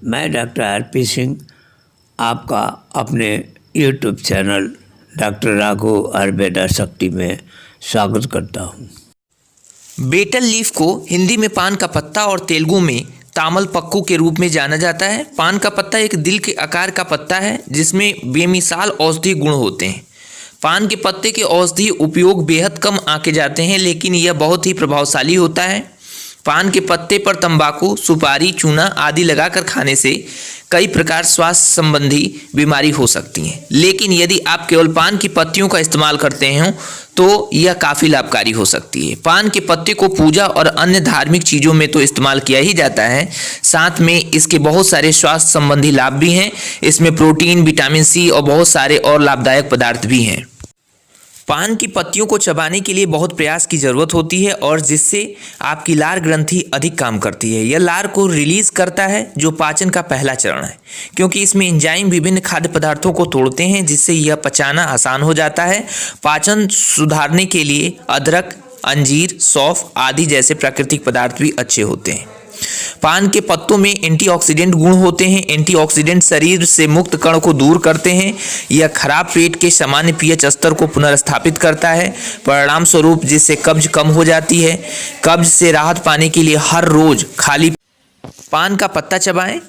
मैं doctor RP Singh आपका अपने YouTube channel doctor Raghav Ayurveda शक्ति में स्वागत करता हूँ। बेटल लीफ को हिंदी में पान का पत्ता और तेलुगु में तामल पक्कू के रूप में जाना जाता है। पान का पत्ता एक दिल के आकार का पत्ता है जिसमें बेमिसाल औषधीय गुण होते हैं। पान के पत्ते के औषधीय उपयोग बेहद कम आंके जाते हैं, लेकिन यह बहुत ही प्रभावशाली होता है। पान के पत्ते पर तंबाकू, सुपारी, चूना आदि लगाकर खाने से कई प्रकार स्वास्थ्य संबंधी बीमारी हो सकती हैं, लेकिन यदि आप केवल पान की पत्तियों का इस्तेमाल करते हैं तो यह काफ़ी लाभकारी हो सकती है। पान के पत्ते को पूजा और अन्य धार्मिक चीज़ों में तो इस्तेमाल किया ही जाता है, साथ में इसके बहुत सारे स्वास्थ्य संबंधी लाभ भी हैं। इसमें प्रोटीन, विटामिन सी और बहुत सारे और लाभदायक पदार्थ भी हैं। पान की पत्तियों को चबाने के लिए बहुत प्रयास की ज़रूरत होती है और जिससे आपकी लार ग्रंथि अधिक काम करती है। यह लार को रिलीज़ करता है जो पाचन का पहला चरण है, क्योंकि इसमें एंजाइम विभिन्न खाद्य पदार्थों को तोड़ते हैं जिससे यह पचाना आसान हो जाता है। पाचन सुधारने के लिए अदरक, अंजीर, सौंफ आदि जैसे प्राकृतिक पदार्थ भी अच्छे होते हैं। पान के पत्तों में एंटीऑक्सीडेंट गुण होते हैं। एंटीऑक्सीडेंट शरीर से मुक्त कण को दूर करते हैं। यह खराब पेट के सामान्य पीएच स्तर को पुनर्स्थापित करता है, परिणाम स्वरूप जिससे कब्ज कम हो जाती है। कब्ज से राहत पाने के लिए हर रोज खाली पान का पत्ता चबाएं।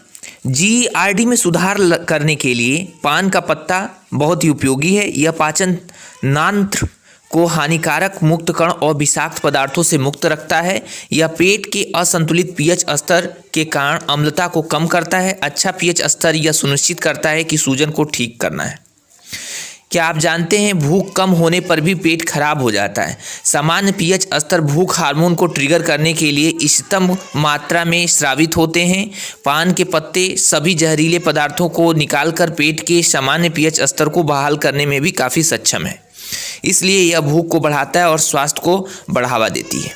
जीआरडी में सुधार करने के लिए पान का पत्ता बहुत ही उपयोगी है। यह पाचन तंत्र को हानिकारक मुक्त कण और विषाक्त पदार्थों से मुक्त रखता है। यह पेट के असंतुलित पीएच स्तर के कारण अम्लता को कम करता है। अच्छा पीएच स्तर यह सुनिश्चित करता है कि सूजन को ठीक करना है। क्या आप जानते हैं भूख कम होने पर भी पेट खराब हो जाता है? सामान्य पीएच स्तर भूख हार्मोन को ट्रिगर करने के लिए इष्टतम मात्रा में स्रावित होते हैं। पान के पत्ते सभी जहरीले पदार्थों को निकालकर पेट के सामान्य पीएच स्तर को बहाल करने में भी काफ़ी सक्षम है, इसलिए यह भूख को बढ़ाता है और स्वास्थ्य को बढ़ावा देती है।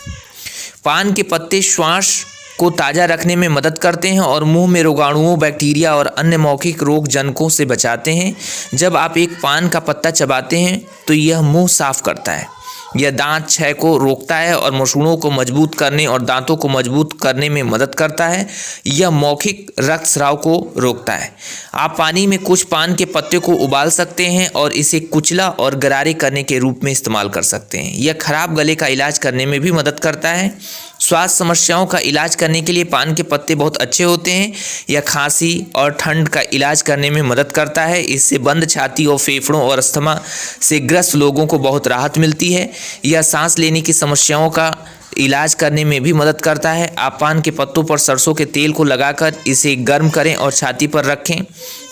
पान के पत्ते श्वास को ताज़ा रखने में मदद करते हैं और मुंह में रोगाणुओं, बैक्टीरिया और अन्य मौखिक रोग जनकों से बचाते हैं। जब आप एक पान का पत्ता चबाते हैं तो यह मुंह साफ करता है। यह दांत क्षय को रोकता है और मसूड़ों को मजबूत करने और दांतों को मजबूत करने में मदद करता है। यह मौखिक रक्तस्राव को रोकता है। आप पानी में कुछ पान के पत्ते को उबाल सकते हैं और इसे कुचला और गरारे करने के रूप में इस्तेमाल कर सकते हैं। यह खराब गले का इलाज करने में भी मदद करता है। स्वास्थ्य समस्याओं का इलाज करने के लिए पान के पत्ते बहुत अच्छे होते हैं। यह खांसी और ठंड का इलाज करने में मदद करता है। इससे बंद छाती और फेफड़ों और अस्थमा से ग्रस्त लोगों को बहुत राहत मिलती है। यह सांस लेने की समस्याओं का इलाज करने में भी मदद करता है। आप पान के पत्तों पर सरसों के तेल को लगाकर इसे गर्म करें और छाती पर रखें।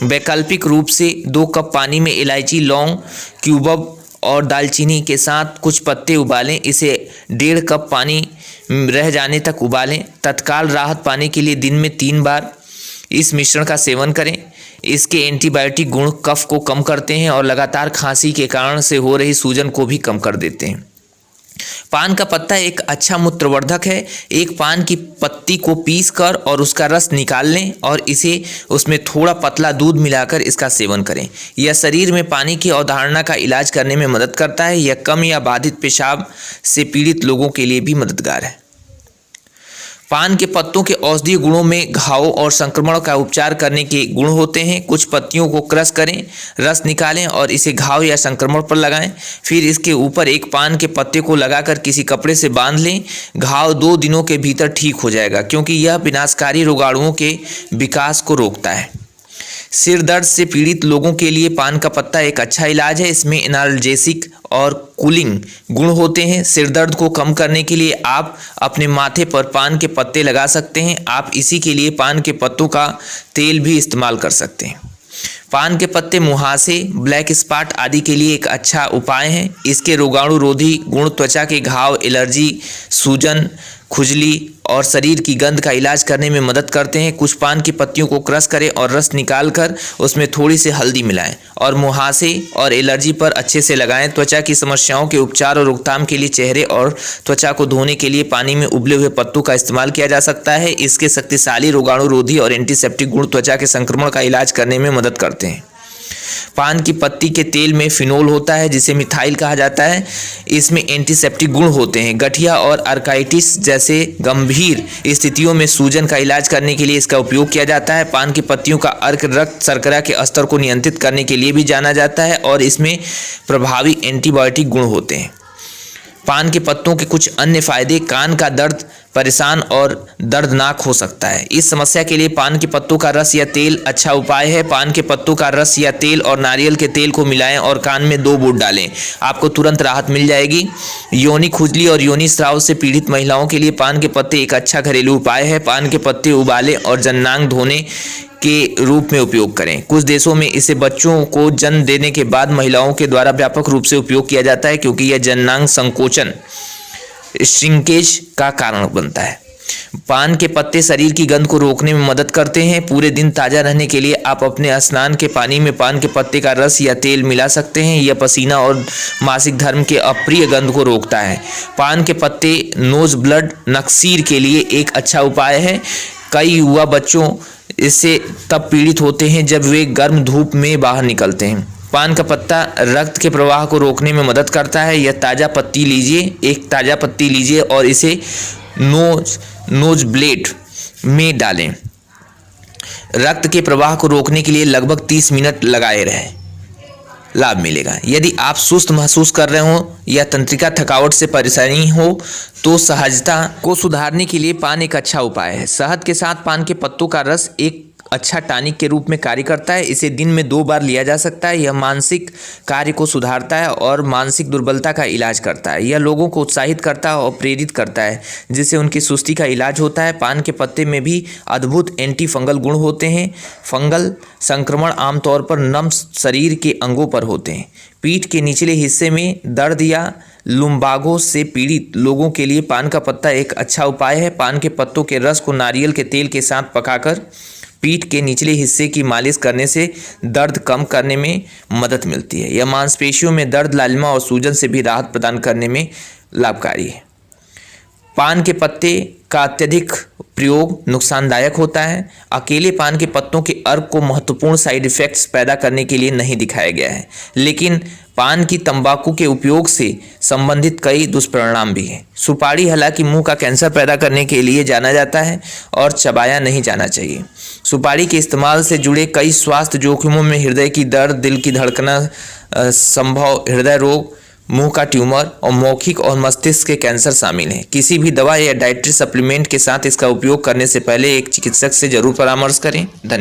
वैकल्पिक रूप से 2 कप पानी में इलायची, लौंग, क्यूबब और दालचीनी के साथ कुछ पत्ते उबालें। इसे 1.5 कप पानी रह जाने तक उबालें। तत्काल राहत पाने के लिए दिन में 3 बार इस मिश्रण का सेवन करें। इसके एंटीबायोटिक गुण कफ को कम करते हैं और लगातार खांसी के कारण से हो रही सूजन को भी कम कर देते हैं। पान का पत्ता एक अच्छा मूत्रवर्धक है। एक पान की पत्ती को पीसकर और उसका रस निकाल लें और इसे उसमें थोड़ा पतला दूध मिलाकर इसका सेवन करें। यह शरीर में पानी की अवधारणा का इलाज करने में मदद करता है। यह कम या बाधित पेशाब से पीड़ित लोगों के लिए भी मददगार है। पान के पत्तों के औषधीय गुणों में घावों और संक्रमण का उपचार करने के गुण होते हैं। कुछ पत्तियों को क्रश करें, रस निकालें और इसे घाव या संक्रमण पर लगाएं। फिर इसके ऊपर एक पान के पत्ते को लगाकर किसी कपड़े से बांध लें। घाव 2 दिनों के भीतर ठीक हो जाएगा, क्योंकि यह विनाशकारी रोगाणुओं के विकास को रोकता है। सिर दर्द से पीड़ित लोगों के लिए पान का पत्ता एक अच्छा इलाज है। इसमें एनाल्जेसिक और कूलिंग गुण होते हैं। सिर दर्द को कम करने के लिए आप अपने माथे पर पान के पत्ते लगा सकते हैं। आप इसी के लिए पान के पत्तों का तेल भी इस्तेमाल कर सकते हैं। पान के पत्ते मुहासे, ब्लैक स्पॉट आदि के लिए एक अच्छा उपाय है। इसके रोगाणुरोधी गुण त्वचा के घाव, एलर्जी, सूजन, खुजली और शरीर की गंध का इलाज करने में मदद करते हैं। कुछ पान की पत्तियों को क्रश करें और रस निकालकर उसमें थोड़ी सी हल्दी मिलाएं और मुहासे और एलर्जी पर अच्छे से लगाएं। त्वचा की समस्याओं के उपचार और रोकथाम के लिए चेहरे और त्वचा को धोने के लिए पानी में उबले हुए पत्तों का इस्तेमाल किया जा सकता है। इसके शक्तिशाली रोगाणुरोधी और एंटीसेप्टिक गुण त्वचा के संक्रमण का इलाज करने में मदद करते हैं। पान की पत्ती के तेल में फिनोल होता है जिसे मिथाइल कहा जाता है। इसमें एंटीसेप्टिक गुण होते हैं। गठिया और आर्थराइटिस जैसे गंभीर स्थितियों में सूजन का इलाज करने के लिए इसका उपयोग किया जाता है। पान की पत्तियों का अर्क रक्त शर्करा के स्तर को नियंत्रित करने के लिए भी जाना जाता है और इसमें प्रभावी एंटीबायोटिक गुण होते हैं। पान के पत्तों के कुछ अन्य फायदे: कान का दर्द परेशान और दर्दनाक हो सकता है। इस समस्या के लिए पान के पत्तों का रस या तेल अच्छा उपाय है। पान के पत्तों का रस या तेल और नारियल के तेल को मिलाएं और कान में 2 बूंद डालें, आपको तुरंत राहत मिल जाएगी। योनि खुजली और योनि स्राव से पीड़ित महिलाओं के लिए पान के पत्ते एक अच्छा घरेलू उपाय है। पान के पत्ते उबालें और जननांग धोने के रूप में उपयोग करें। कुछ देशों में इसे बच्चों को जन्म देने के बाद महिलाओं के द्वारा व्यापक रूप से उपयोग किया जाता है क्योंकि यह जननांग संकोचन श्रिंकेज का कारण बनता है। पान के पत्ते शरीर की गंध को रोकने में मदद करते हैं। पूरे दिन ताज़ा रहने के लिए आप अपने स्नान के पानी में पान के पत्ते का रस या तेल मिला सकते हैं। यह पसीना और मासिक धर्म के अप्रिय गंध को रोकता है। पान के पत्ते नोज ब्लड नक्सीर के लिए एक अच्छा उपाय है। कई युवा बच्चों इससे तब पीड़ित होते हैं जब वे गर्म धूप में बाहर निकलते हैं। पान का पत्ता रक्त के प्रवाह को रोकने में मदद करता है। यह ताज़ा पत्ती लीजिए और इसे नोज ब्लेड में डालें। रक्त के प्रवाह को रोकने के लिए लगभग 30 मिनट लगाए रहें, लाभ मिलेगा। यदि आप सुस्त महसूस कर रहे हो या तंत्रिका थकावट से परेशानी हो तो सहजता को सुधारने के लिए पान एक अच्छा उपाय है। शहद के साथ पान के पत्तों का रस एक अच्छा टॉनिक के रूप में कार्य करता है। इसे दिन में 2 बार लिया जा सकता है। यह मानसिक कार्य को सुधारता है और मानसिक दुर्बलता का इलाज करता है। यह लोगों को उत्साहित करता है और प्रेरित करता है जिससे उनकी सुस्ती का इलाज होता है। पान के पत्ते में भी अद्भुत एंटी फंगल गुण होते हैं। फंगल संक्रमण आमतौर पर नम शरीर के अंगों पर होते हैं। पीठ के निचले हिस्से में दर्द या लुम्बागो से पीड़ित लोगों के लिए पान का पत्ता एक अच्छा उपाय है। पान के पत्तों के रस को नारियल के तेल के साथ पकाकर पीठ के निचले हिस्से की मालिश करने से दर्द कम करने में मदद मिलती है। यह मांसपेशियों में दर्द, लालिमा और सूजन से भी राहत प्रदान करने में लाभकारी है। पान के पत्ते का अत्यधिक प्रयोग नुकसानदायक होता है। अकेले पान के पत्तों के अर्क को महत्वपूर्ण साइड इफ़ेक्ट्स पैदा करने के लिए नहीं दिखाया गया है, लेकिन पान की तंबाकू के उपयोग से संबंधित कई दुष्परिणाम भी हैं। सुपारी हालांकि मुंह का कैंसर पैदा करने के लिए जाना जाता है और चबाया नहीं जाना चाहिए। सुपारी के इस्तेमाल से जुड़े कई स्वास्थ्य जोखिमों में हृदय की दर्द, दिल की धड़कना, संभव हृदय रोग, मुंह का ट्यूमर और मौखिक और मस्तिष्क के कैंसर शामिल हैं। किसी भी दवा या डाइटरी सप्लीमेंट के साथ इसका उपयोग करने से पहले एक चिकित्सक से जरूर परामर्श करें। धन्यवाद।